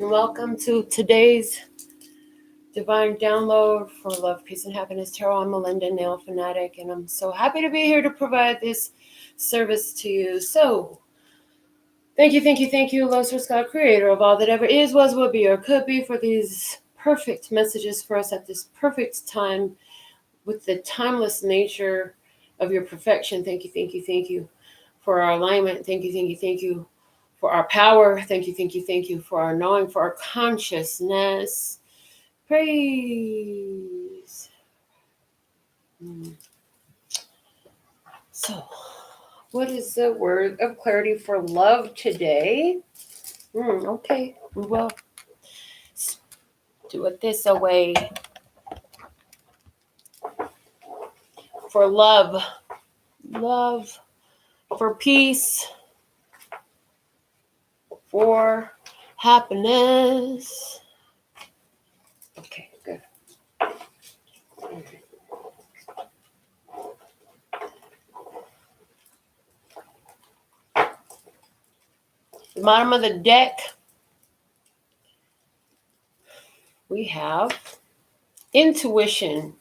Welcome to today's Divine Download for Love, Peace, and Happiness Tarot. I'm Melinda, Nail Fanatic, and I'm so happy to be here to provide this service to you. So, thank you, Love Source God, Creator of all that ever is, was, will be, or could be, for these perfect messages for us at this perfect time with the timeless nature of your perfection. Thank you for our alignment. Thank you for our power. Thank you for our knowing, for our consciousness. Praise. So, what is the word of clarity for love today? Okay, we will do it this way. For love, for peace, for happiness. Okay, good. The bottom of the deck, we have intuition.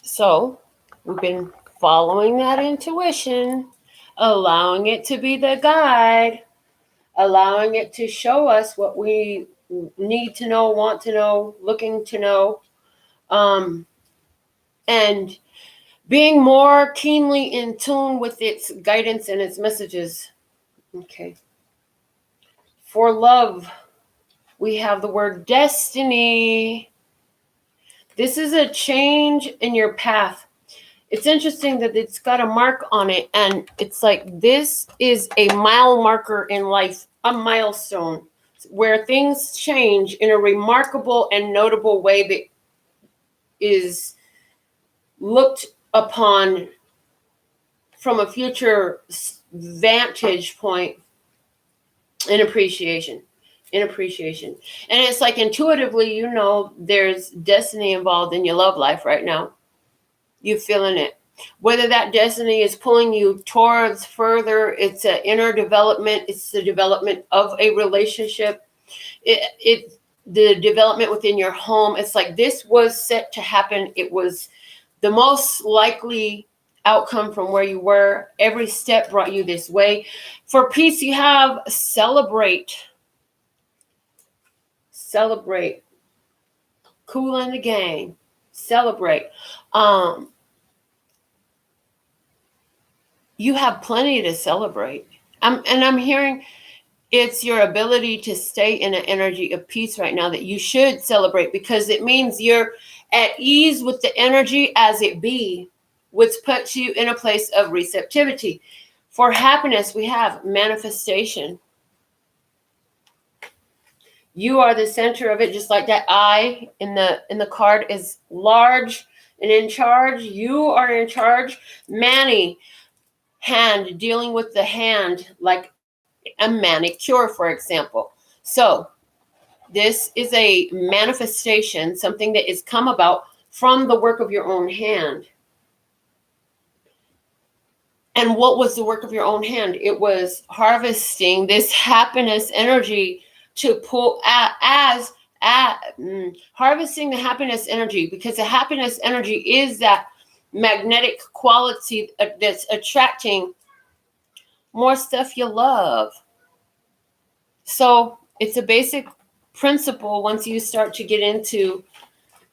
So, we've been following that intuition, allowing it to be the guide, allowing it to show us what we need to know, want to know, looking to know, and being more keenly in tune with its guidance and its messages. Okay. For love, we have the word destiny. This is a change in your path. It's interesting that it's got a mark on it, and it's like this is a mile marker in life, a milestone, where things change in a remarkable and notable way that is looked upon from a future vantage point in appreciation. And it's like intuitively, you know, there's destiny involved in your love life right now. You're feeling it. Whether that destiny is pulling you towards further, it's an inner development, it's the development of a relationship, it's the development within your home. It's like this was set to happen. It was the most likely outcome from where you were. Every step brought you this way. For peace, you have celebrate. Cool in the game. Celebrate. You have plenty to celebrate. I'm hearing it's your ability to stay in an energy of peace right now that you should celebrate, because it means you're at ease with the energy as it be, which puts you in a place of receptivity. For happiness, we have manifestation. You are the center of it, just like that eye in the card is large and in charge. You are in charge. Manny, hand, dealing with the hand, like a manicure, for example. So this is a manifestation, something that is come about from the work of your own hand. And what was the work of your own hand? It was harvesting this happiness energy to pull harvesting the happiness energy, because the happiness energy is that magnetic quality that's attracting more stuff you love. So it's a basic principle once you start to get into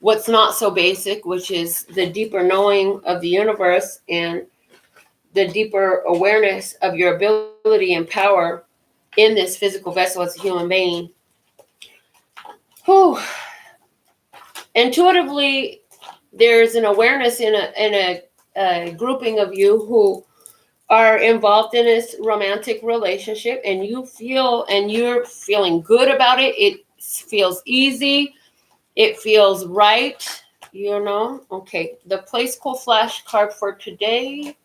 what's not so basic, which is the deeper knowing of the universe and the deeper awareness of your ability and power in this physical vessel as a human being. Whew. Intuitively, there's an awareness in a grouping of you who are involved in this romantic relationship, and you're feeling good about it. It feels easy. It feels right, you know. Okay, the Place Cool Flash card for today.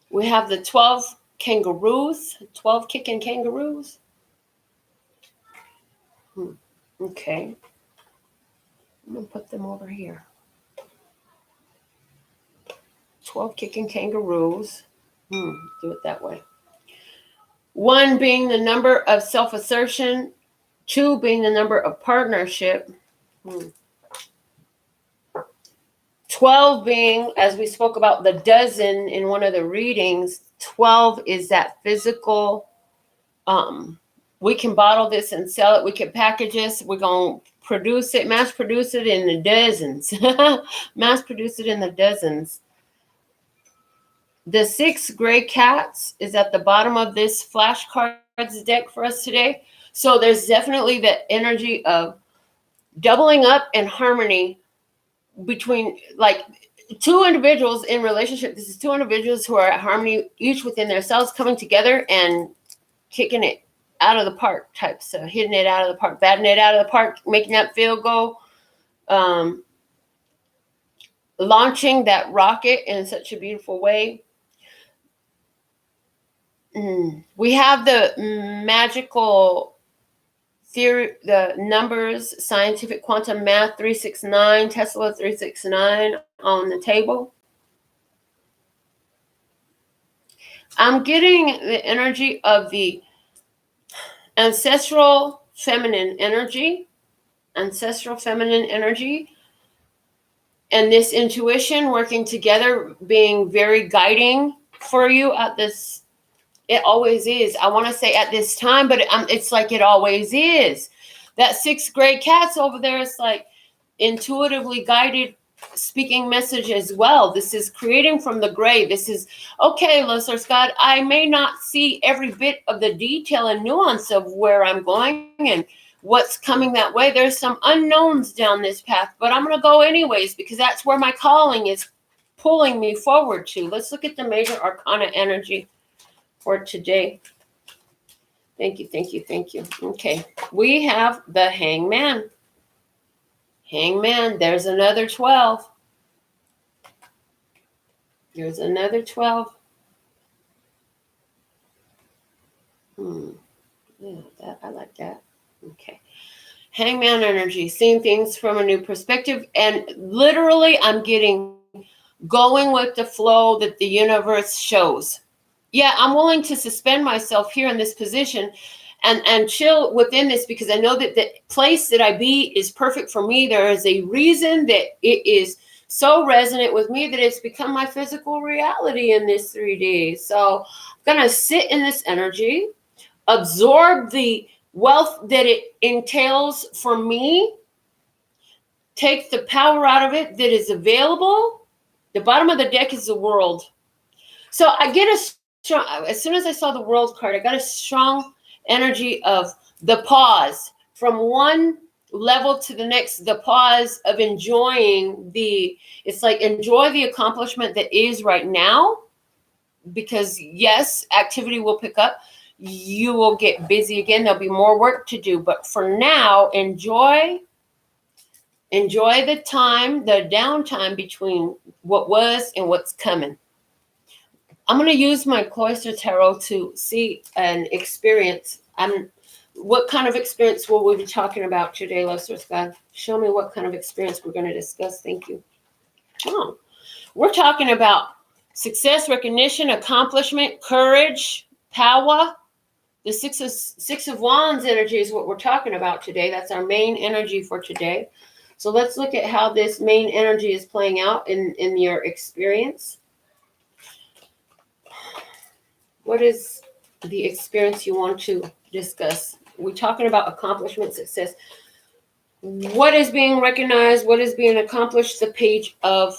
We have the 12 kangaroos, 12 kicking kangaroos. Okay. I'm going to put them over here. 12 kicking kangaroos. Do it that way. 1 being the number of self-assertion, 2 being the number of partnership, 12 being, as we spoke about the dozen in one of the readings, 12 is that physical, we can bottle this and sell it, we can package this, we're going to produce it, mass produce it in the dozens. Mass produce it in the dozens. The 6 gray cats is at the bottom of this flashcards deck for us today. So there's definitely the energy of doubling up and harmony between like 2 individuals in relationship. This is 2 individuals who are at harmony, each within themselves, coming together and kicking it out of the park type stuff, hitting it out of the park, batting it out of the park, making that field goal, launching that rocket in such a beautiful way. We have the magical theory, the numbers, scientific quantum math 369, Tesla 369 on the table. I'm getting the energy of the ancestral feminine energy, and this intuition working together, being very guiding for you at this. It always is. I want to say at this time, but it's like it always is. That 6 gray cats over there is like intuitively guided speaking message as well. This is creating from the gray. This is, okay, Listener Scott, I may not see every bit of the detail and nuance of where I'm going and what's coming that way. There's some unknowns down this path, but I'm going to go anyways because that's where my calling is pulling me forward to. Let's look at the major arcana energy for today. Thank you. Okay, we have the Hangman. There's another 12. There's another 12. Yeah, I like that. Okay. Hangman energy, seeing things from a new perspective. And literally, I'm getting going with the flow that the universe shows. Yeah, I'm willing to suspend myself here in this position and chill within this because I know that the place that I be is perfect for me. There is a reason that it is so resonant with me that it's become my physical reality in this 3D. So I'm going to sit in this energy, absorb the wealth that it entails for me, take the power out of it that is available. The bottom of the deck is the world. So I get a strong, as soon as I saw the world card, I got a strong energy of the pause from one level to the next, the pause of enjoying it's like enjoy the accomplishment that is right now, because yes, activity will pick up. You will get busy again. There'll be more work to do. But for now, enjoy the time, the downtime between what was and what's coming. I'm going to use my Cloister Tarot to see an experience. What kind of experience will we be talking about today, Listener Scott? Show me what kind of experience we're going to discuss. Thank you. Oh, we're talking about success, recognition, accomplishment, courage, power. The six of Wands energy is what we're talking about today. That's our main energy for today. So let's look at how this main energy is playing out in your experience. What is the experience you want to discuss? We're talking about accomplishment, success. What is being recognized? What is being accomplished? The Page of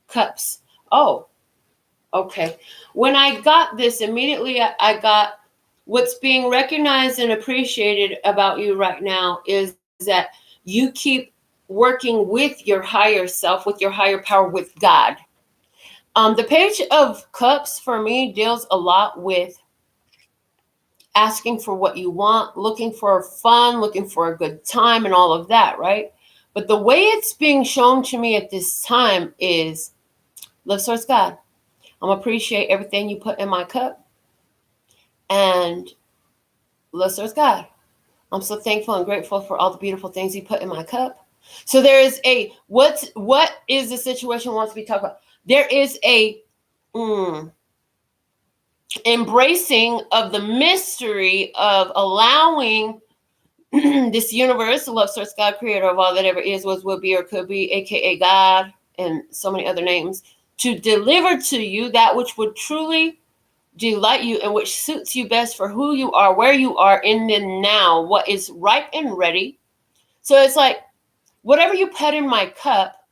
Cups. Oh, okay. When I got this, immediately I got what's being recognized and appreciated about you right now is that you keep working with your higher self, with your higher power, with God. The Page of Cups for me deals a lot with asking for what you want, looking for fun, looking for a good time and all of that, right? But the way it's being shown to me at this time is, love source God, I'm appreciate everything you put in my cup. And love source God, I'm so thankful and grateful for all the beautiful things you put in my cup. So there is what is the situation wants to be talked about? There is embracing of the mystery of allowing this universe, the love source, God, creator of all that ever is, was, will be, or could be, aka God, and so many other names, to deliver to you that which would truly delight you and which suits you best for who you are, where you are in the now, what is ripe and ready. So it's like, whatever you put in my cup,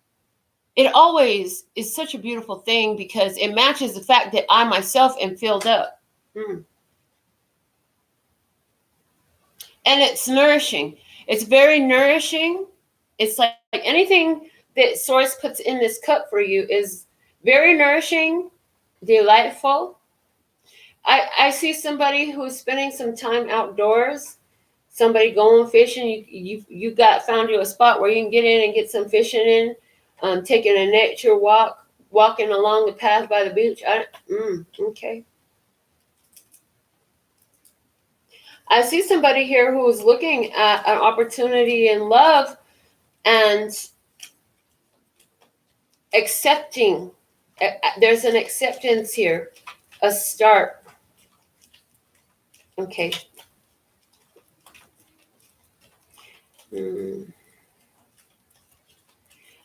it always is such a beautiful thing because it matches the fact that I myself am filled up. And it's nourishing. It's very nourishing. It's like anything that Source puts in this cup for you is very nourishing, delightful. I see somebody who's spending some time outdoors, somebody going fishing. You found you a spot where you can get in and get some fishing in, taking a nature walk, walking along the path by the beach. Okay. I see somebody here who is looking at an opportunity in love and accepting. There's an acceptance here, a start. Okay.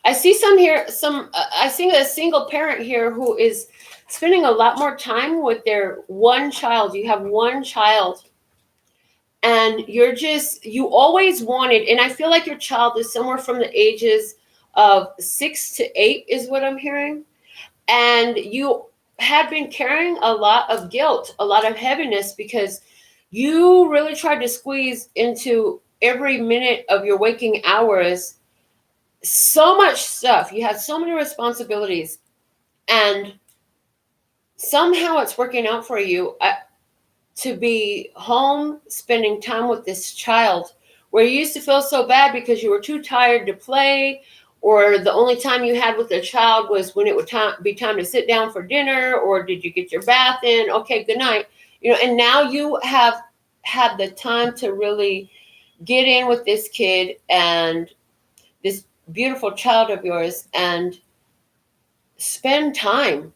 I see I see a single parent here who is spending a lot more time with their one child. You have one child. And you always wanted, and I feel like your child is somewhere from the ages of 6 to 8 is what I'm hearing. And you had been carrying a lot of guilt, a lot of heaviness, because you really tried to squeeze into every minute of your waking hours so much stuff. You had so many responsibilities, and somehow it's working out for you to be home spending time with this child, where you used to feel so bad because you were too tired to play, or the only time you had with the child was when it would be time to sit down for dinner, or did you get your bath in? Okay, good night. And now you have had the time to really get in with this kid and this beautiful child of yours and spend time,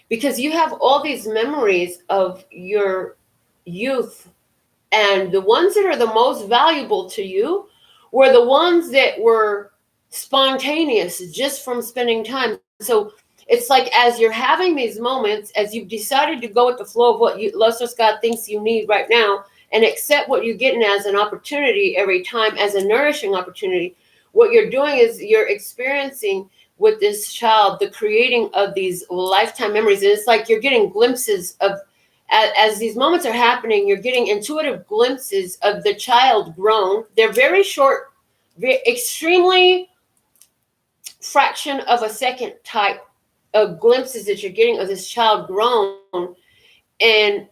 because you have all these memories of your youth, and the ones that are the most valuable to you were the ones that were spontaneous just from spending time. So it's like, as you're having these moments, as you've decided to go with the flow of what Love Source God thinks you need right now, and accept what you're getting as an opportunity every time, as a nourishing opportunity, what you're doing is you're experiencing with this child the creating of these lifetime memories. And it's like you're getting glimpses of, as these moments are happening, you're getting intuitive glimpses of the child grown. They're very short, extremely fraction of a second type of glimpses that you're getting of this child grown. And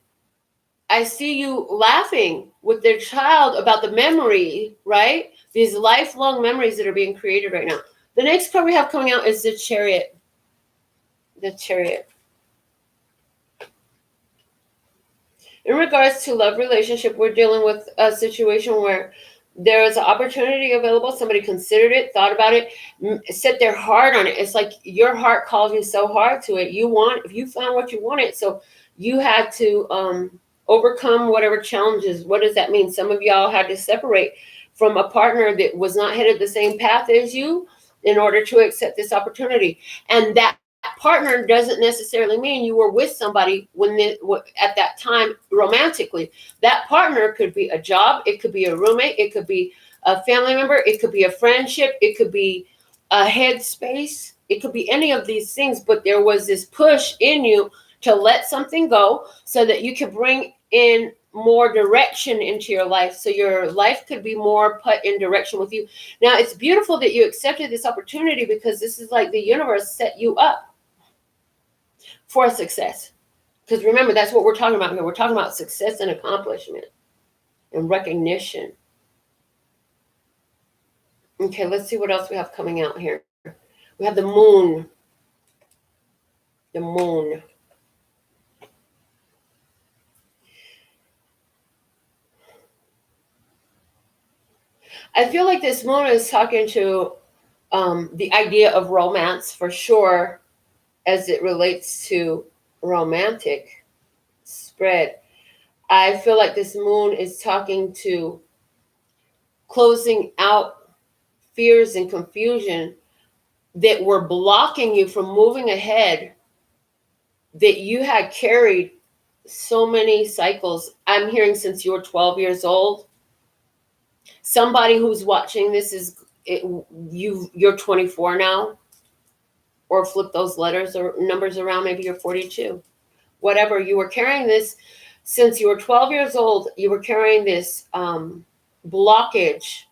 I see you laughing with their child about the memory, right? These lifelong memories that are being created right now. The next card we have coming out is the Chariot. The Chariot. In regards to love relationship, we're dealing with a situation where there is an opportunity available. Somebody considered it, thought about it, set their heart on it. It's like your heart called you so hard to it. You found what you wanted. So you had to overcome whatever challenges. What does that mean? Some of y'all had to separate from a partner that was not headed the same path as you in order to accept this opportunity. And that partner doesn't necessarily mean you were with somebody at that time romantically. That partner could be a job, it could be a roommate, it could be a family member, it could be a friendship, it could be a headspace, it could be any of these things. But there was this push in you to let something go so that you could bring in more direction into your life, so your life could be more put in direction with you. Now, it's beautiful that you accepted this opportunity, because this is like the universe set you up for success. Because remember, that's what we're talking about here. We're talking about success and accomplishment and recognition. Okay, let's see what else we have coming out here. We have the Moon. The Moon. I feel like this Moon is talking to the idea of romance for sure, as it relates to romantic. spread. I feel like this moon is talking to closing out fears and confusion that were blocking you from moving ahead, that you had carried so many cycles. I'm hearing since you were 12 years old. Somebody who's watching this you're 24 now, or flip those letters or numbers around. Maybe you're 42. Whatever, you were carrying this since you were 12 years old. You were carrying this blockage.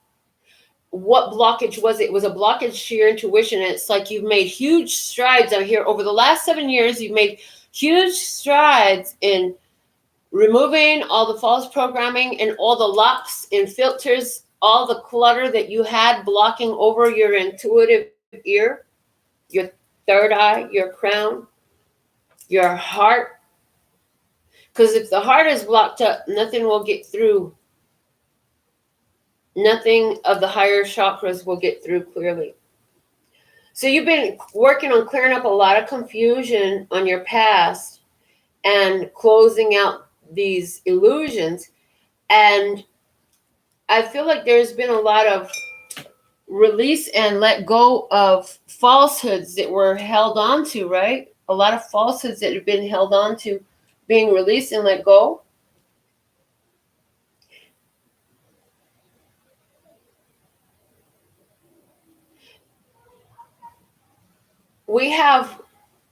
What blockage was it? It was a blockage to your intuition. And it's like you've made huge strides out here over the last 7 years. You've made huge strides in removing all the false programming and all the locks and filters, all the clutter that you had blocking over your intuitive ear, your third eye, your crown, your heart. Because if the heart is blocked up, nothing will get through. Nothing of the higher chakras will get through clearly. So you've been working on clearing up a lot of confusion on your past and closing out these illusions. And I feel like there's been a lot of release and let go of falsehoods that were held on to, right? A lot of falsehoods that have been held on to being released and let go. We have,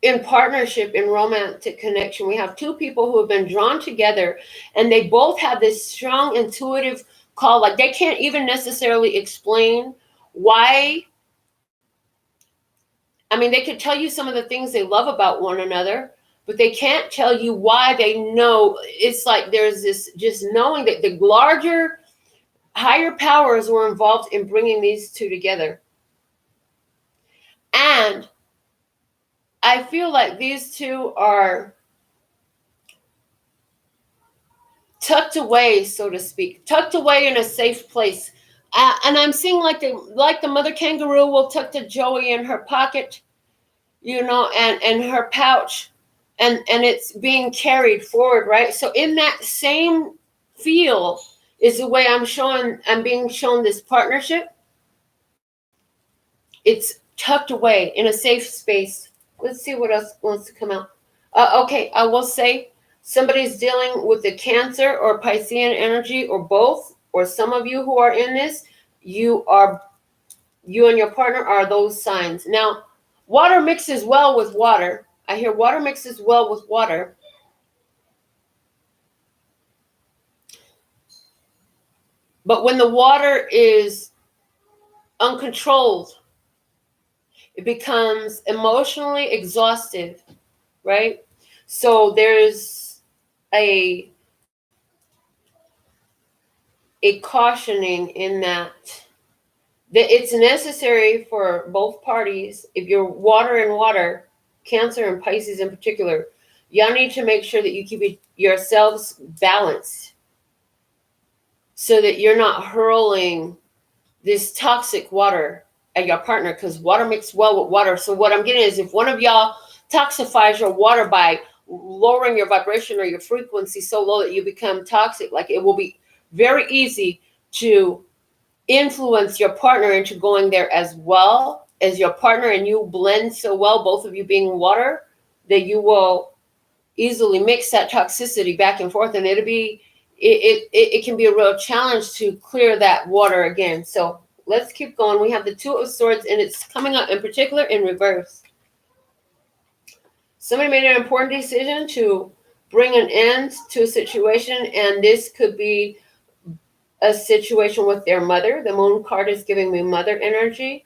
in partnership, in romantic connection, we have two people who have been drawn together, and they both have this strong intuitive call. Like, they can't even necessarily explain why. I mean, they could tell you some of the things they love about one another, but they can't tell you why. They know. It's like there's this just knowing that the larger, higher powers were involved in bringing these two together. And I feel like these two are tucked away, so to speak, tucked away in a safe place. And I'm seeing like the mother kangaroo will tuck the Joey in her pocket, and her pouch, and it's being carried forward, right? So in that same feel is the way I'm being shown this partnership. It's tucked away in a safe space. Let's see what else wants to come out. Okay, I will say somebody's dealing with the Cancer or Piscean energy, or both, or some of you who are in this, you and your partner are those signs. Now, water mixes well with water. I hear water mixes well with water. But when the water is uncontrolled, it becomes emotionally exhaustive, right? So there's a cautioning in that it's necessary for both parties. If you're water and water, Cancer and Pisces in particular, y'all need to make sure that you keep yourselves balanced so that you're not hurling this toxic water at your partner, because water mixes well with water. So what I'm getting is, if one of y'all toxifies your water by lowering your vibration or your frequency so low that you become toxic, like, it will be very easy to influence your partner into going there as well as your partner, and you blend so well, both of you being water, that you will easily mix that toxicity back and forth, and it can be a real challenge to clear that water again. So let's keep going. We have the Two of Swords, and it's coming up in particular in reverse. Somebody made an important decision to bring an end to a situation, and this could be a situation with their mother. The Moon card is giving me mother energy.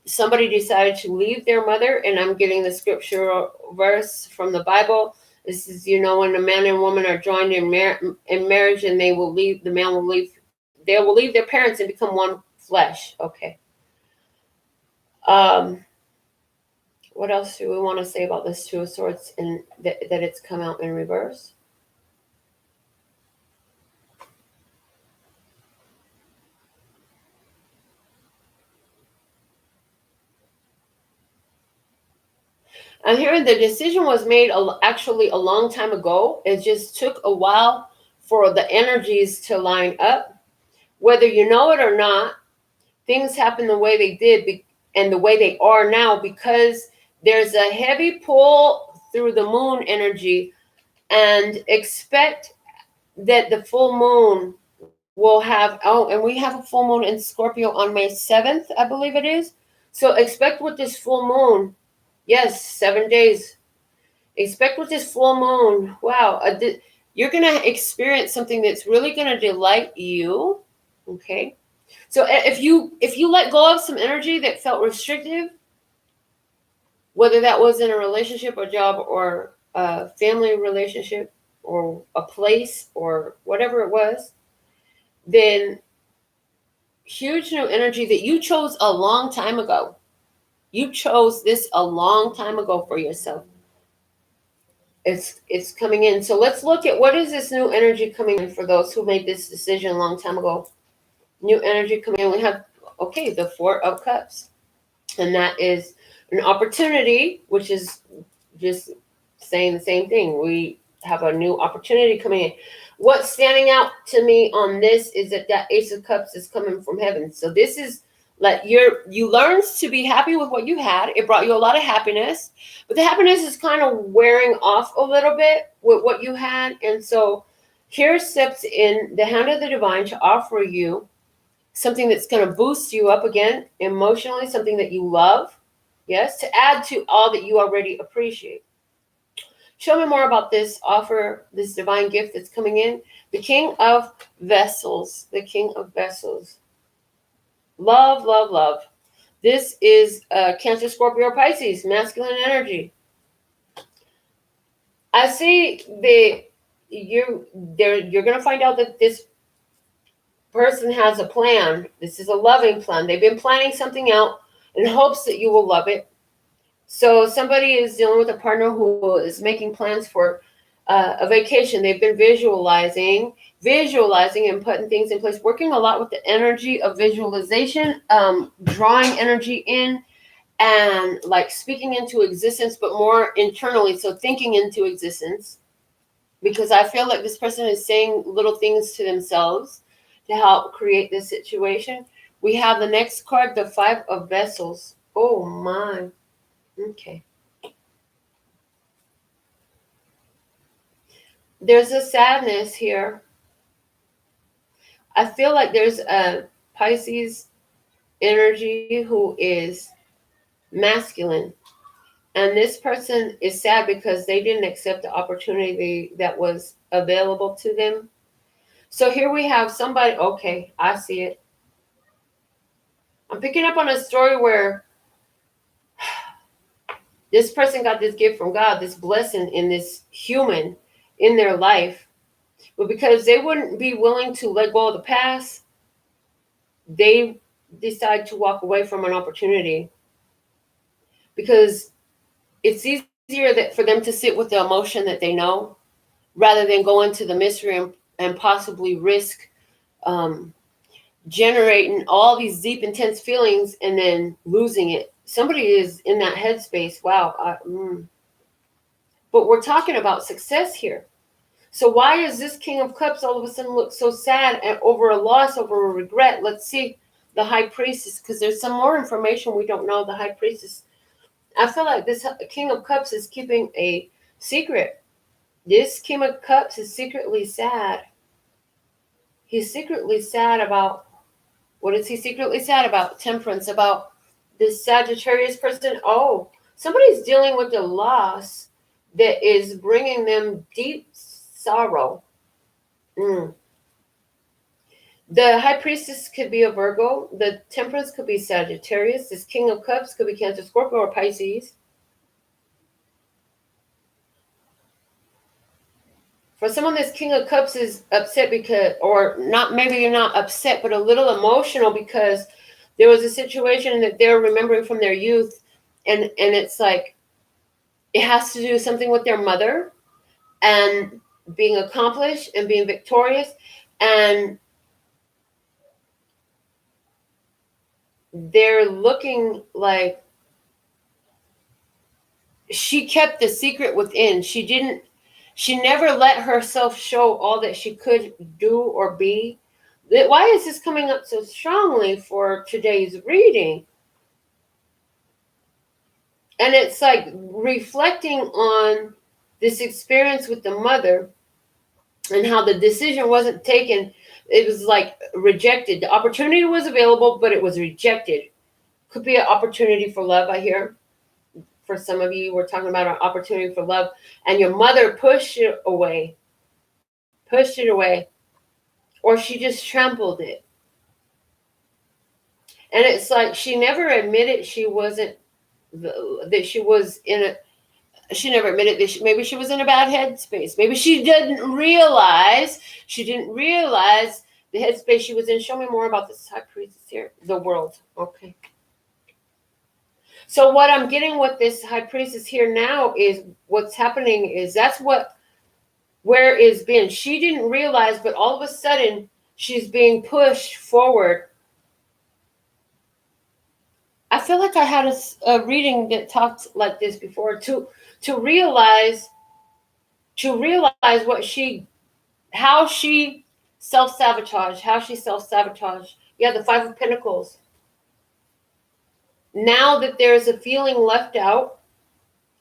Somebody decided to leave their mother, and I'm getting the scripture verse from the Bible. This is, when a man and woman are joined in marriage, and they will leave their parents and become one flesh. Okay. What else do we want to say about this Two of Swords and that it's come out in reverse? I'm hearing the decision was made actually a long time ago. It just took a while for the energies to line up. Whether you know it or not, things happen the way they did and the way they are now because there's a heavy pull through the moon energy, and expect that the full moon will have, oh, and we have a full moon in Scorpio on May 7th, I believe it is. So expect with this full moon, yes, 7 days. Expect with this full moon, wow, you're going to experience something that's really going to delight you. Okay. So if you let go of some energy that felt restrictive, whether that was in a relationship or job or a family relationship or a place or whatever it was, then huge new energy that you chose a long time ago. You chose this a long time ago for yourself. It's coming in. So let's look at what is this new energy coming in for those who made this decision a long time ago. New energy coming in. We have, okay, the Four of Cups. And that is an opportunity, which is just saying the same thing. We have a new opportunity coming in. What's standing out to me on this is that Ace of Cups is coming from heaven. So this is like you learned to be happy with what you had. It brought you a lot of happiness, but the happiness is kind of wearing off a little bit with what you had. And so here steps in the hand of the divine to offer you something that's going to boost you up again emotionally, something that you love, yes, to add to all that you already appreciate. Show me more about this offer, this divine gift that's coming in. The King of Vessels, the King of Vessels. Love, love, love. This is Cancer, Scorpio, Pisces, masculine energy. I see that you're going to find out that this person has a plan. This is a loving plan. They've been planning something out in hopes that you will love it. So somebody is dealing with a partner who is making plans for a vacation. They've been visualizing and putting things in place, working a lot with the energy of visualization, drawing energy in and like speaking into existence, but more internally. So thinking into existence, because I feel like this person is saying little things to themselves to help create this situation. We have the next card, the Five of Vessels. Oh my. Okay. There's a sadness here. I feel like there's a Pisces energy who is masculine. And this person is sad because they didn't accept the opportunity that was available to them. So here we have somebody, okay, I see it. I'm picking up on a story where this person got this gift from God, this blessing in this human in their life. But because they wouldn't be willing to let go of the past, they decide to walk away from an opportunity. Because it's easier for them to sit with the emotion that they know rather than go into the mystery and possibly risk generating all these deep, intense feelings and then losing it. Somebody is in that headspace. Wow. But we're talking about success here. So why is this King of Cups all of a sudden look so sad and over a loss, over a regret? Let's see the High Priestess, because there's some more information we don't know. The High Priestess. I feel like this King of Cups is keeping a secret. This King of Cups is secretly sad. He's secretly sad about, what is he secretly sad about? Temperance, about this Sagittarius person. Oh, somebody's dealing with a loss that is bringing them deep sorrow. The High Priestess could be a Virgo. The Temperance could be Sagittarius. This King of Cups could be Cancer, Scorpio, or Pisces. For someone, this King of Cups is upset because, or not, maybe you're not upset, but a little emotional because there was a situation that they're remembering from their youth, and it's like it has to do something with their mother and being accomplished and being victorious, and they're looking like she kept the secret within. She never let herself show all that she could do or be. Why is this coming up so strongly for today's reading? And it's like reflecting on this experience with the mother and how the decision wasn't taken. It was like rejected. The opportunity was available, but it was rejected. Could be an opportunity for love, I hear. For some of you, we're talking about an opportunity for love, and your mother pushed it away, or she just trampled it. And it's like she never admitted she wasn't, that she was in a, she never admitted that maybe she was in a bad headspace. Maybe she didn't realize the headspace she was in. Show me more about this high priestess here. The world. Okay. So what I'm getting with this high priestess here now is what's happening is where it's been. She didn't realize, but all of a sudden she's being pushed forward. I feel like I had a reading that talked like this before, to realize how she self-sabotaged. Yeah, the Five of Pentacles. Now that there's a feeling left out,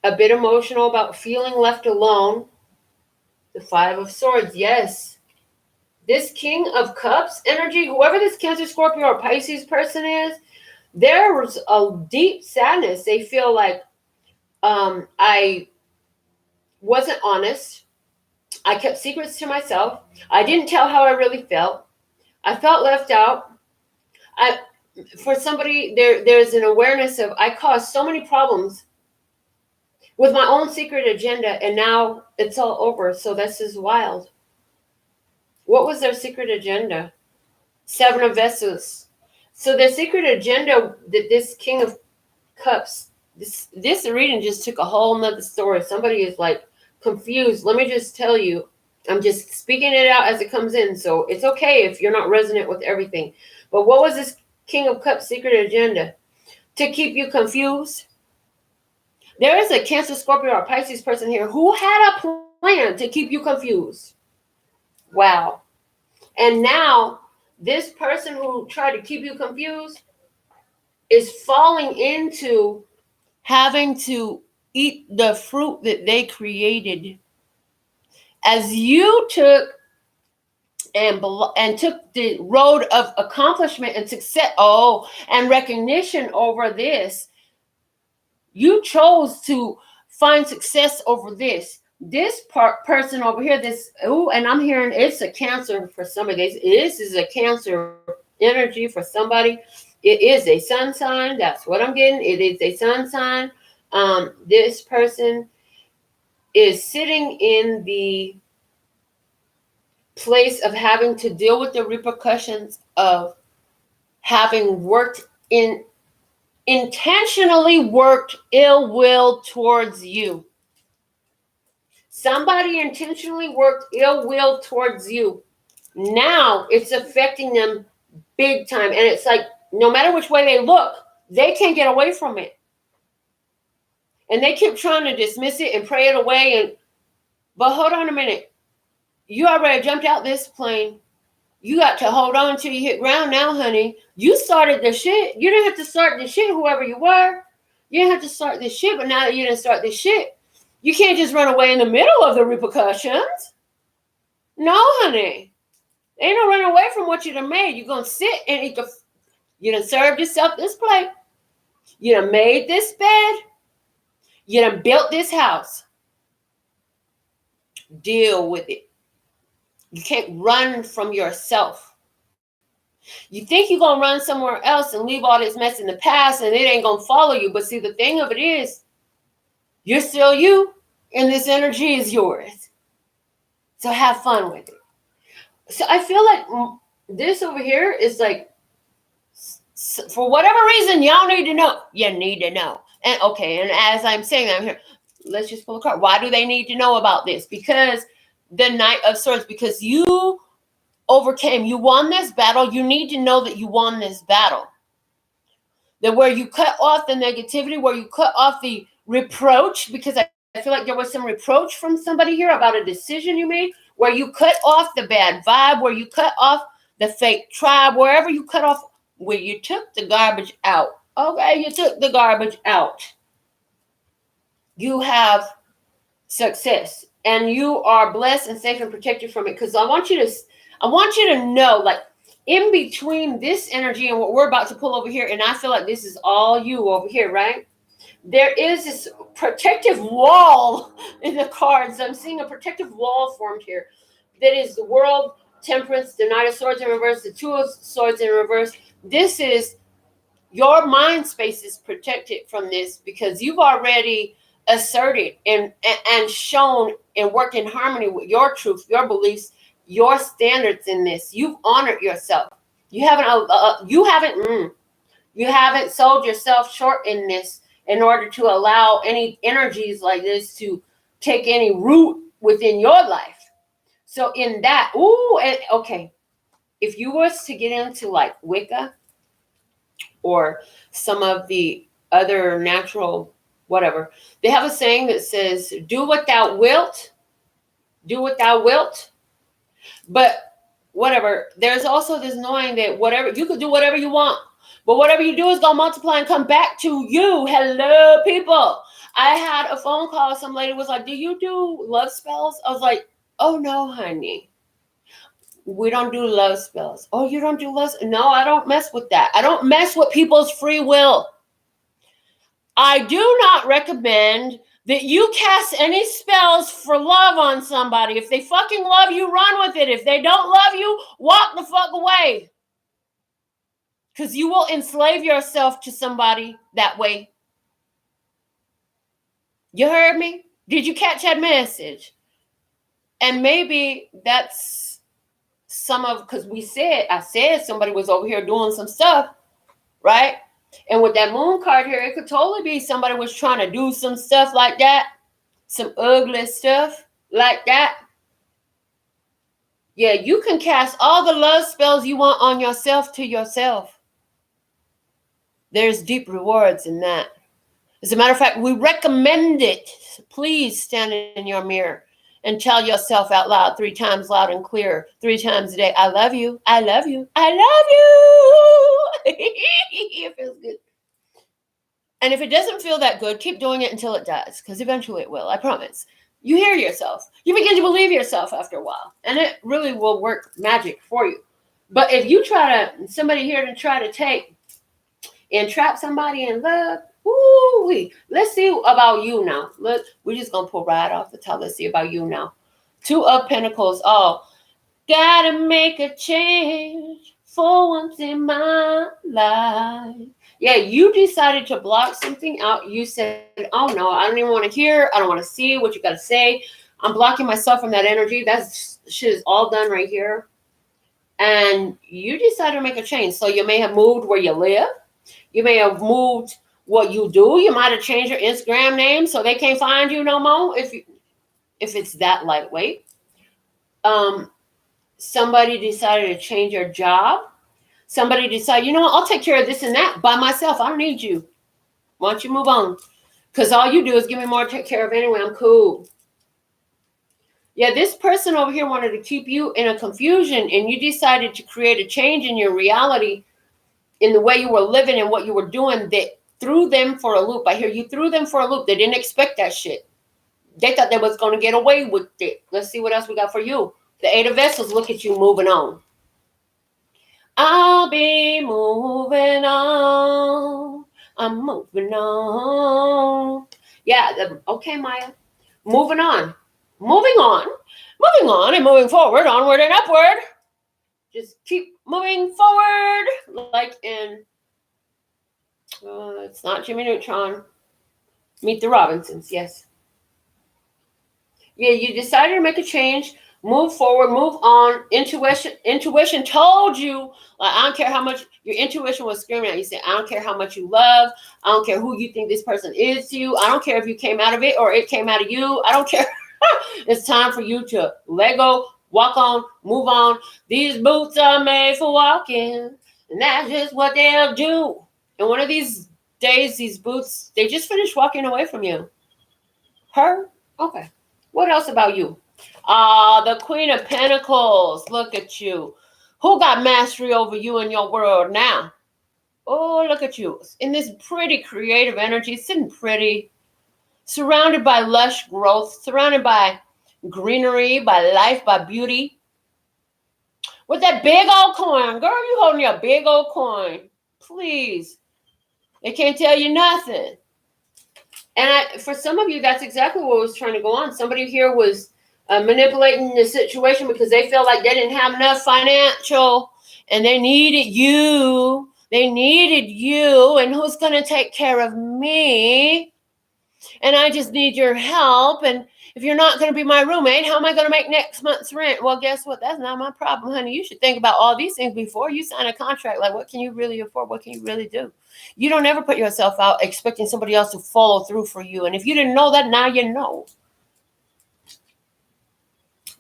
a bit emotional about feeling left alone, the Five of Swords, yes. This King of Cups energy, whoever this Cancer, Scorpio, or Pisces person is, there's a deep sadness. They feel like I wasn't honest. I kept secrets to myself. I didn't tell how I really felt. I felt left out. For somebody, there's an awareness of I caused so many problems with my own secret agenda, and now it's all over. So this is wild. What was their secret agenda? Seven of Vessels. So their secret agenda, that this King of Cups, this reading just took a whole nother story. Somebody is like confused. Let me just tell you, I'm just speaking it out as it comes in. So it's okay if you're not resonant with everything. But what was this King of Cups secret agenda? To keep you confused. There is a Cancer, Scorpio, or Pisces person here who had a plan to keep you confused. Wow. And now this person who tried to keep you confused is falling into having to eat the fruit that they created. As you took and took the road of accomplishment and success, and recognition over this, you chose to find success over this. This person over here, and I'm hearing it's a Cancer for somebody. This is a Cancer energy for somebody. It is a sun sign. That's what I'm getting. It is a sun sign. This person is sitting in the place of having to deal with the repercussions of having intentionally worked ill will towards you. Somebody intentionally worked ill will towards you. Now it's affecting them big time. And it's like, no matter which way they look, they can't get away from it. And they keep trying to dismiss it and pray it away. But hold on a minute. You already jumped out this plane. You got to hold on until you hit ground now, honey. You started the shit. You didn't have to start the shit, whoever you were. You didn't have to start this shit, but now that you didn't start this shit, you can't just run away in the middle of the repercussions. No, honey. Ain't no running away from what you done made. You're going to sit and eat you done served yourself this plate. You done made this bed. You done built this house. Deal with it. You can't run from yourself. You think you're going to run somewhere else and leave all this mess in the past and it ain't going to follow you. But see, the thing of it is, you're still you and this energy is yours. So have fun with it. So I feel like this over here is like, for whatever reason, y'all need to know. You need to know. And okay, and as I'm saying that, I'm here, let's just pull a card. Why do they need to know about this? Because the Knight of Swords, because you overcame, you won this battle. You need to know that you won this battle. That where you cut off the negativity, where you cut off the reproach, because I feel like there was some reproach from somebody here about a decision you made where you cut off the bad vibe, where you cut off the fake tribe, wherever you cut off, where you took the garbage out. Okay, you took the garbage out. You have success, and you are blessed and safe and protected from it. Because I want you to know, like, in between this energy and what we're about to pull over here, and I feel like this is all you over here, right? There is this protective wall in the cards. I'm seeing a protective wall formed here. That is the World, Temperance, the Knight of Swords in reverse, the Two of Swords in reverse. This is your mind space is protected from this because you've already asserted and shown and worked in harmony with your truth, your beliefs, your standards in this. You've honored yourself. You haven't sold yourself short in this in order to allow any energies like this to take any root within your life. So in that, okay, if you was to get into like Wicca or some of the other natural whatever, they have a saying that says, do what thou wilt, but whatever. There's also this knowing that whatever, you could do whatever you want, but whatever you do is going to multiply and come back to you. Hello, people. I had a phone call. Some lady was like, do you do love spells? I was like, oh, no, honey. We don't do love spells. Oh, you don't do love? No, I don't mess with that. I don't mess with people's free will. I do not recommend that you cast any spells for love on somebody. If they fucking love you, run with it. If they don't love you, walk the fuck away. Because you will enslave yourself to somebody that way. You heard me? Did you catch that message? And maybe that's because I said somebody was over here doing some stuff, right? And with that moon card here, it could totally be somebody was trying to do some stuff like that. Some ugly stuff like that. Yeah, you can cast all the love spells you want on yourself to yourself. There's deep rewards in that. As a matter of fact, we recommend it. Please stand in your mirror and tell yourself out loud 3 times loud and clear, 3 times a day. I love you. I love you. I love you. It feels good. And if it doesn't feel that good, keep doing it until it does, because eventually it will. I promise. You hear yourself. You begin to believe yourself after a while, and it really will work magic for you. But if you somebody here to try to take and trap somebody in love, let's see about you now. We're just going to pull right off the top. Let's see about you now. 2 of Pentacles. Oh, gotta make a change for once in my life. Yeah, you decided to block something out. You said, oh, no, I don't even want to hear. I don't want to see what you got to say. I'm blocking myself from that energy. That shit is all done right here. And you decided to make a change. So you may have moved where you live. You may have moved what you do. You might have changed your Instagram name so they can't find you no more if it's that lightweight. Somebody decided to change your job. Somebody decided, you know what, I'll take care of this and that by myself. I don't need you. Why don't you move on? Because all you do is give me more to take care of anyway. I'm cool. Yeah, this person over here wanted to keep you in a confusion, and you decided to create a change in your reality, in the way you were living and what you were doing, that threw them for a loop. I hear you threw them for a loop. They didn't expect that shit. They thought they was going to get away with it. Let's see what else we got for you. The 8 of Vessels, look at you moving on. I'll be moving on. I'm moving on. Yeah, okay, Maya. Moving on. Moving on. Moving on and moving forward, onward and upward. Just keep moving forward. Like in, it's not Jimmy Neutron. Meet the Robinsons, yes. Yeah, you decided to make a change. Move forward, move on. Intuition told you, like, I don't care how much your intuition was screaming at you. Said, I don't care how much you love. I don't care who you think this person is to you. I don't care if you came out of it or it came out of you. I don't care. It's time for you to let go, walk on, move on. These boots are made for walking, and that's just what they'll do. And one of these days, these boots, they just finished walking away from you. Her? Okay. What else about you? The Queen of Pentacles. Look at you. Who got mastery over you in your world now? Oh, look at you. In this pretty creative energy, sitting pretty, surrounded by lush growth, surrounded by greenery, by life, by beauty. With that big old coin. Girl, you holding your big old coin. Please. They can't tell you nothing. And for some of you, that's exactly what was trying to go on. Somebody here was manipulating the situation because they felt like they didn't have enough financial and they needed you. They needed you. And who's going to take care of me? And I just need your help. And if you're not going to be my roommate, how am I going to make next month's rent? Well, guess what? That's not my problem, honey. You should think about all these things before you sign a contract. Like, what can you really afford? What can you really do? You don't ever put yourself out expecting somebody else to follow through for you. And if you didn't know that, now you know.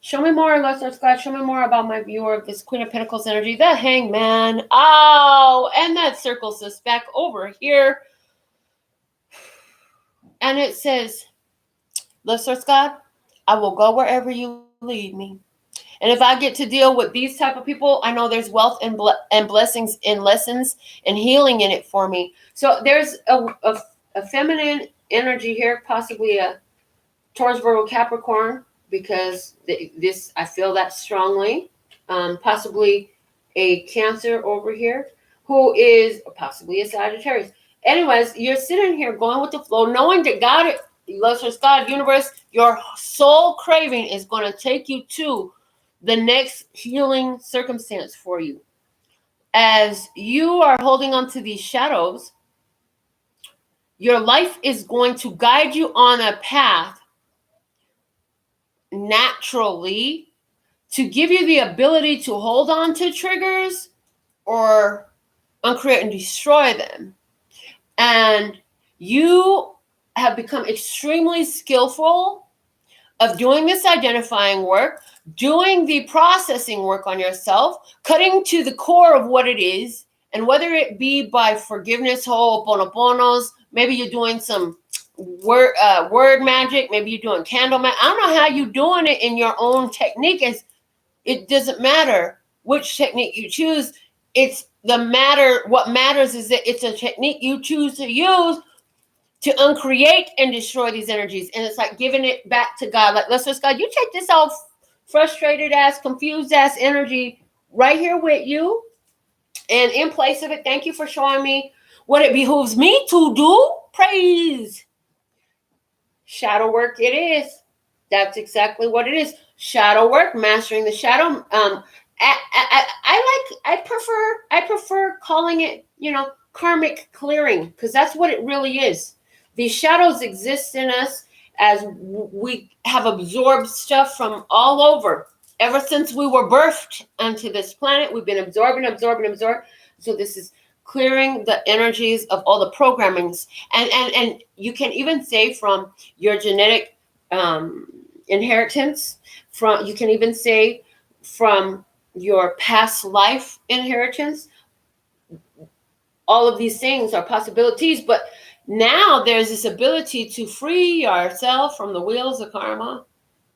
Show me more, Lesser Scott. Show me more about my viewer of this Queen of Pentacles energy. The Hangman. Oh, and that circles us back over here. And it says, Lesser Scott, I will go wherever you lead me. And if I get to deal with these type of people, I know there's wealth and blessings and lessons and healing in it for me. So there's a feminine energy here, possibly a Taurus, Virgo, Capricorn, because this, I feel that strongly. Possibly a Cancer over here, who is possibly a Sagittarius. Anyways, you're sitting here going with the flow, knowing that God, Lesser God, universe, your soul craving is going to take you to the next healing circumstance for you. As you are holding on to these shadows, your life is going to guide you on a path naturally to give you the ability to hold on to triggers or uncreate and destroy them. And you have become extremely skillful of doing this identifying work, doing the processing work on yourself, cutting to the core of what it is, and whether it be by forgiveness, ho'oponoponos, maybe you're doing some word magic, maybe you're doing candle magic. I don't know how you're doing it in your own technique. It doesn't matter which technique you choose. What matters is that it's a technique you choose to use to uncreate and destroy these energies. And it's like giving it back to God. Like, let's just, God, you take this all frustrated ass, confused ass energy right here with you. And in place of it, thank you for showing me what it behooves me to do. Praise. Shadow work it is. That's exactly what it is. Shadow work, mastering the shadow. I prefer calling it, karmic clearing, because that's what it really is. These shadows exist in us as we have absorbed stuff from all over. Ever since we were birthed onto this planet, we've been absorbing. So this is clearing the energies of all the programmings. And you can even say from your genetic inheritance, you can even say from your past life inheritance. All of these things are possibilities, but now there's this ability to free yourself from the wheels of karma.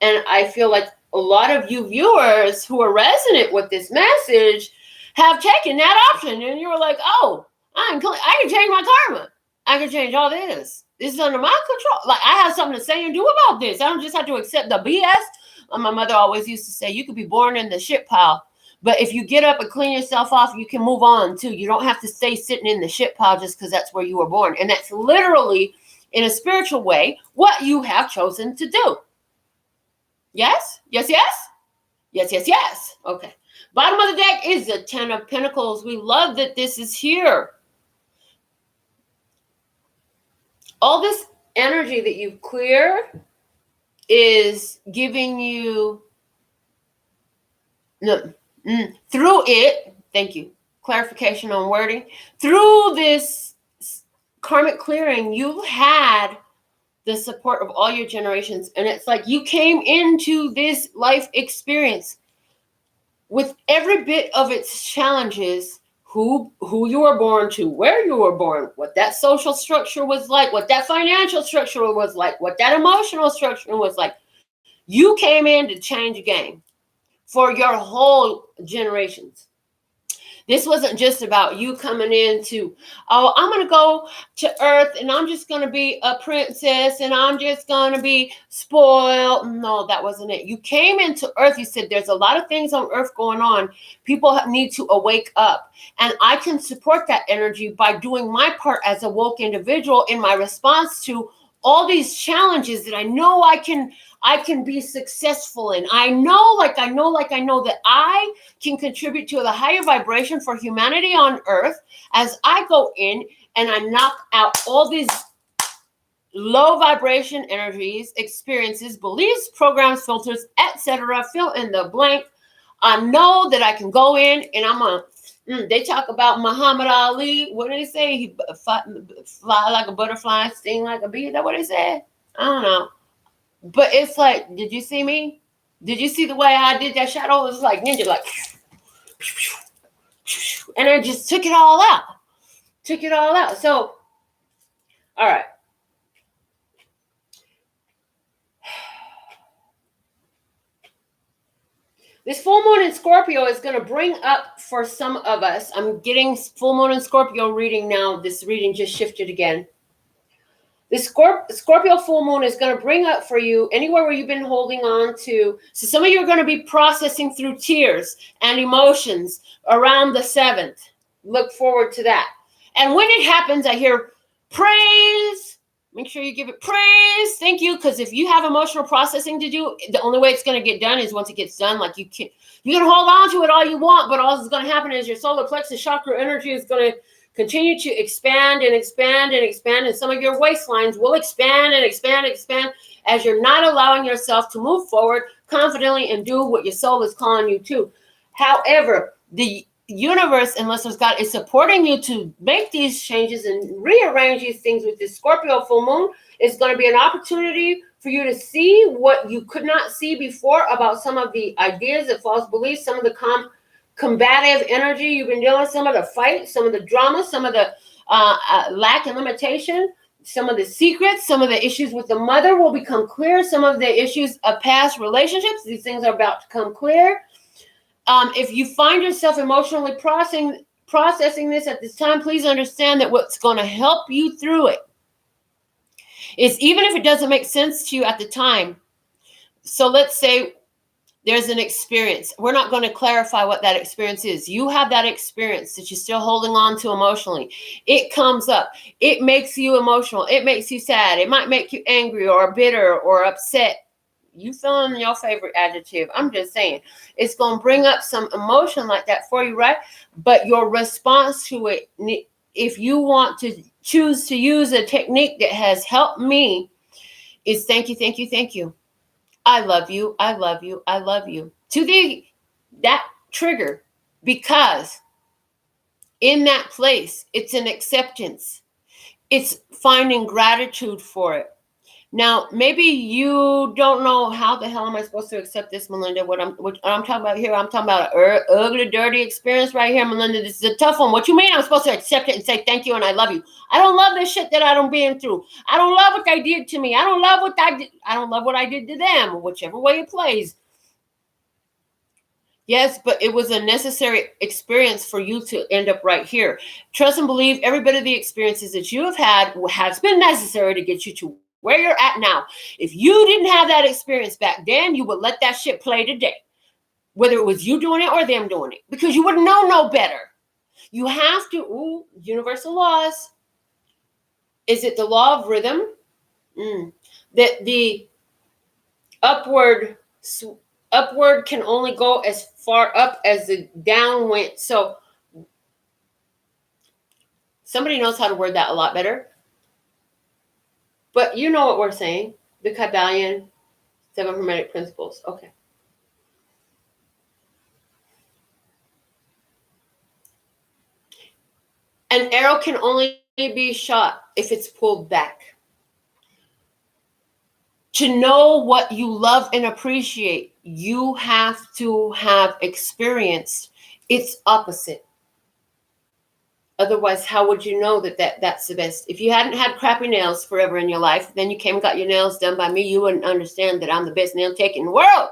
And I feel like a lot of you viewers who are resonant with this message have taken that option. And you were like, oh, I can change my karma. I can change all this. This is under my control. Like, I have something to say and do about this. I don't just have to accept the BS. My mother always used to say, you could be born in the shit pile, but if you get up and clean yourself off, you can move on too. You don't have to stay sitting in the shit pile just because that's where you were born. And that's literally, in a spiritual way, what you have chosen to do. Yes? Yes, yes? Yes, yes, yes. Okay. Bottom of the deck is the 10 of Pentacles. We love that this is here. All this energy that you've cleared is giving you through it. Thank you. Clarification on wording. Through this karmic clearing, you've had the support of all your generations. And it's like you came into this life experience with every bit of its challenges who you were born to, where you were born, what that social structure was like, what that financial structure was like, what that emotional structure was like. You came in to change the game for your whole generations. This wasn't just about you coming into, oh, I'm going to go to Earth and I'm just going to be a princess and I'm just going to be spoiled. No, that wasn't it. You came into Earth. You said there's a lot of things on Earth going on. People need to awake up. And I can support that energy by doing my part as a woke individual in my response to all these challenges that I know I can be successful in. I know that I can contribute to the higher vibration for humanity on Earth as I go in and I knock out all these low vibration energies, experiences, beliefs, programs, filters, etc. Fill in the blank. I know that I can go in and I'm going to, they talk about Muhammad Ali. What do they say? He fly like a butterfly, sting like a bee. Is that what they said? I don't know. But it's like, did you see me? Did you see the way I did that shadow? It was like ninja, like, and I just took it all out. So, all right. This full moon in Scorpio is going to bring up for some of us. I'm getting full moon in Scorpio reading now. This reading just shifted again. The Scorpio full moon is going to bring up for you anywhere where you've been holding on to. So some of you are going to be processing through tears and emotions around the 7th. Look forward to that. And when it happens, I hear praise. Make sure you give it praise. Thank you. Because if you have emotional processing to do, the only way it's going to get done is once it gets done. Like you can hold on to it all you want, but all that's going to happen is your solar plexus chakra energy is going to continue to expand and expand and expand. And some of your waistlines will expand and expand and expand as you're not allowing yourself to move forward confidently and do what your soul is calling you to. However, the universe, unless there's God, is supporting you to make these changes and rearrange these things with this Scorpio full moon. It's going to be an opportunity for you to see what you could not see before about some of the ideas and false beliefs, some of the combative energy you've been dealing with, some of the fight, some of the drama, some of the lack and limitation, some of the secrets, some of the issues with the mother will become clear. Some of the issues of past relationships, these things are about to come clear. If you find yourself emotionally processing this at this time, please understand that what's going to help you through it is, even if it doesn't make sense to you at the time. So let's say there's an experience. We're not going to clarify what that experience is. You have that experience that you're still holding on to emotionally. It comes up. It makes you emotional. It makes you sad. It might make you angry or bitter or upset. You fill in your favorite adjective. I'm just saying. It's going to bring up some emotion like that for you, right? But your response to it, if you want to choose to use a technique that has helped me, is thank you, thank you, thank you. I love you. I love you. I love you. To that trigger, because in that place, it's an acceptance. It's finding gratitude for it. Now, maybe you don't know how the hell am I supposed to accept this, Melinda? What I'm talking about here, I'm talking about an ugly, dirty experience right here, Melinda. This is a tough one. What you mean I'm supposed to accept it and say thank you and I love you? I don't love this shit that I don't been through. I don't love what they did to me. I don't love what I did. I don't love what I did to them, whichever way it plays. Yes, but it was a necessary experience for you to end up right here. Trust and believe every bit of the experiences that you have had has been necessary to get you to where you're at now. If you didn't have that experience back then, you would let that shit play today, whether it was you doing it or them doing it, because you wouldn't know no better. You have to, universal laws. Is it the law of rhythm? That the upward can only go as far up as the down went. So somebody knows how to word that a lot better. But you know what we're saying. The Kabbalion 7 Hermetic Principles. Okay. An arrow can only be shot if it's pulled back. To know what you love and appreciate, you have to have experienced its opposite. Otherwise, how would you know that's the best? If you hadn't had crappy nails forever in your life, then you came and got your nails done by me, you wouldn't understand that I'm the best nail tech in the world.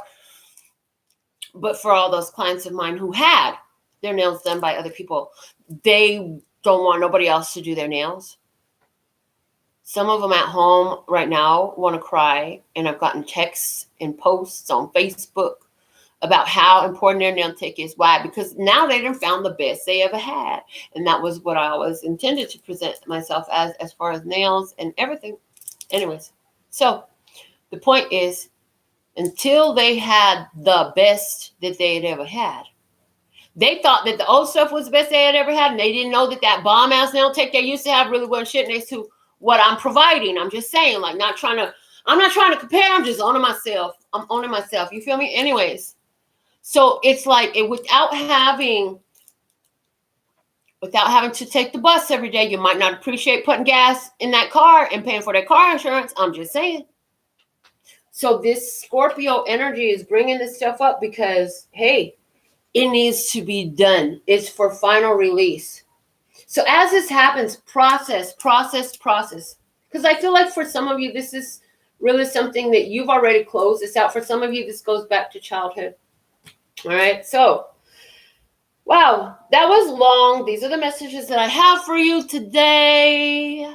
But for all those clients of mine who had their nails done by other people, they don't want nobody else to do their nails. Some of them at home right now want to cry, and I've gotten texts and posts on Facebook about how important their nail tech is. Why? Because now they done found the best they ever had. And that was what I always intended to present myself as far as nails and everything. Anyways, so the point is, until they had the best that they had ever had, they thought that the old stuff was the best they had ever had, and they didn't know that bomb-ass nail tech they used to have really wasn't shit next to what I'm providing. I'm just saying, like, I'm not trying to compare. I'm just owning myself. I'm owning myself. You feel me? Anyways. So it's like without having to take the bus every day, you might not appreciate putting gas in that car and paying for that car insurance. I'm just saying. So this Scorpio energy is bringing this stuff up because, hey, it needs to be done. It's for final release. So as this happens, process. Because I feel like for some of you, this is really something that you've already closed this out. For some of you, this goes back to childhood. All right, so, wow, that was long. These are the messages that I have for you today.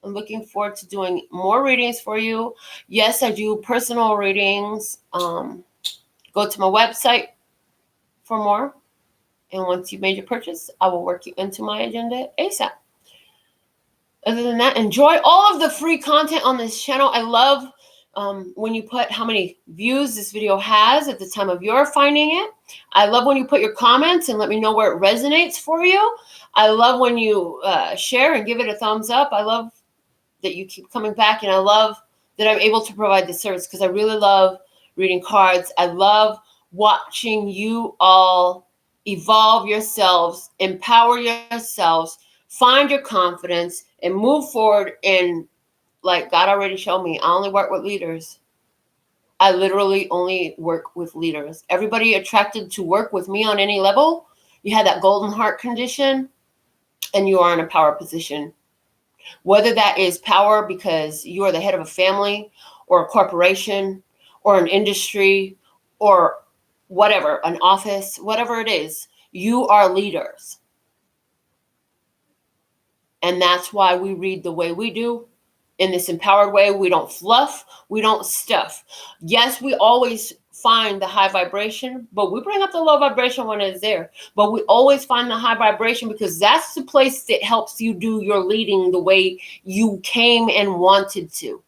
I'm looking forward to doing more readings for you. Yes, I do personal readings. Go to my website for more. And once you've made your purchase, I will work you into my agenda ASAP. Other than that, enjoy all of the free content on this channel. I love when you put how many views this video has at the time of your finding it. I love when you put your comments and let me know where it resonates for you. I love when you share and give it a thumbs up. I love that you keep coming back, and I love that I'm able to provide this service because I really love reading cards. I love watching you all evolve yourselves, empower yourselves, find your confidence, and move forward. And like God already showed me, I only work with leaders. I literally only work with leaders. Everybody attracted to work with me on any level, you had that golden heart condition, and you are in a power position. Whether that is power because you are the head of a family or a corporation or an industry or whatever, an office, whatever it is, you are leaders. And that's why we read the way we do. In this empowered way, we don't fluff, we don't stuff. Yes, we always find the high vibration, but we bring up the low vibration when it's there. But we always find the high vibration because that's the place that helps you do your leading the way you came and wanted to.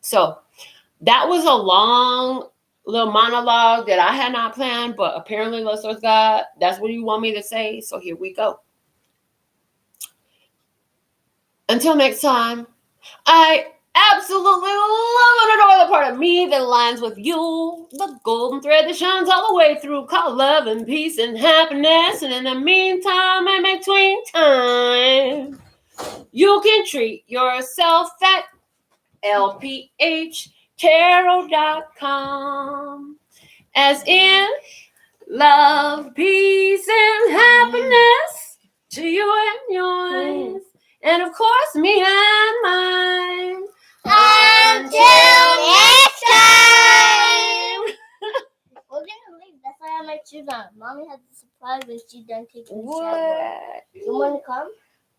So that was a long little monologue that I had not planned, but apparently, let's with God, that's what you want me to say. So here we go. Until next time, I absolutely love and adore the part of me that aligns with you. The golden thread that shines all the way through, called love and peace and happiness. And in the meantime, in between time, you can treat yourself at lphtarot.com. As in, love, peace, and happiness to you and yours. And of course, me and mine. Until next time! We're gonna leave. That's why I have my shoes on. Mommy has a surprise when she's done taking a shower. What? You wanna come?